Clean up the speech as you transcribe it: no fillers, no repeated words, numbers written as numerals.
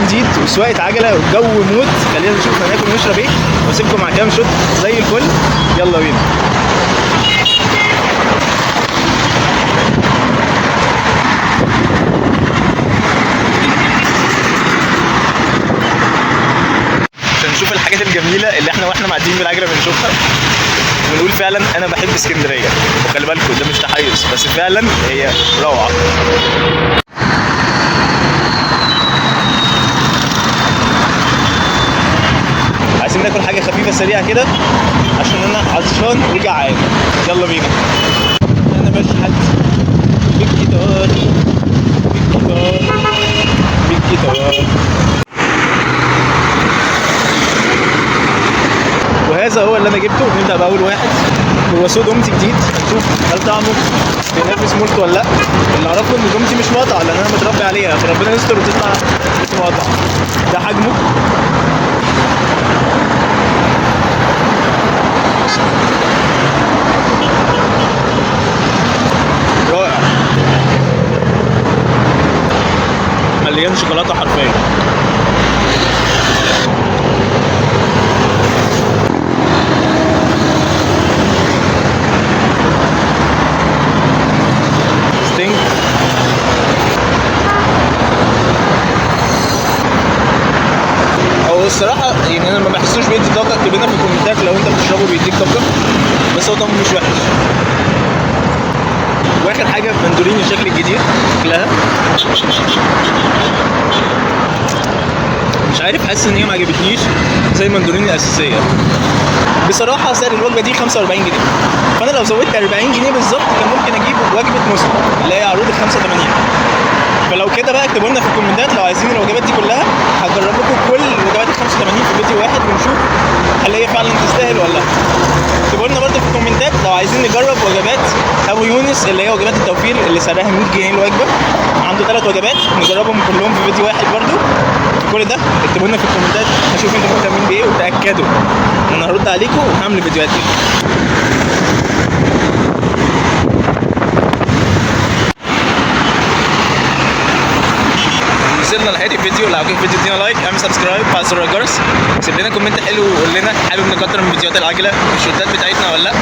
جديد وسواقه عجله والجو موت. خلينا نشوف هناكل ونشرب ايه واسيبكم مع كام شوت زي الفل. يلا بينا. عشان نشوف الحاجات الجميله اللي احنا واحنا معديين بالعجله بنشوفها ونقول فعلا انا بحب اسكندريه. وخلي بالكم ده مش تحيز، بس فعلا هي روعه. عايزين ناكل حاجه خفيفه سريعه كده عشان انا عطشان وجعان. يلا بينا. انا بشحت بالجيتار بالجيتار. وهذا هو اللي انا جبته. نبدا باول واحد، هو سو دومتي جديد. هنشوف هل طعمه بينافس مولتو ولا لا. اللي اعرفه ان دومتي مش مقطع لان انا متربي عليها، فربنا يستر وتطلع مش مقطع. ده حجمه. رائع، مليان شوكولاته حرفيا. هو الصراحه يعني انا ما بحسوش بيدي طاقه. اكتب لنا في الكومنتات لو انت بتشربه بيديك طاقه، بس هو طعمه مش وحش. واخر حاجه مندورين الشكل الجديد شكلها مش عارف، حاسس ان هي ما عجبتنيش زي المندورين الاساسيه. بصراحه سعر الوجبه دي 45 جنيه، فانا لو زودت 40 جنيه بالظبط كان ممكن اجيب وجبه مسلم اللي هي عروض ال 85. فلو كده بقى اكتبوا لنا في الكومنتات لو عايزين الوجبات دي كلها. هجرب لكم كل الوجبات ال 85 في فيديو واحد ونشوف هل هي فعلا تستاهل ولا لا. اكتبوا لنا برده في الكومنتات لو عايزين نجرب وجبات ابو يونس اللي هي وجبات التوفير اللي سعرها 100 جنيه الوجبه. عنده 3 وجبات نجربهم كلهم في فيديو واحد برده. كل ده اكتبوا لنا في الكومنتات نشوف انتوا مهتمين بايه، وتاكدوا ان انا هرد عليكم وهعمل فيديوهات كده. وصلنا لنهايه الفيديو. لو عجبك الفيديو ادينا لايك، اعمل سبسكرايب، فعل زر الجرس، سيب لنا كومنت حلو وقول لنا حابب نكتر من فيديوهات العجله والشوتات بتاعتنا ولا لا.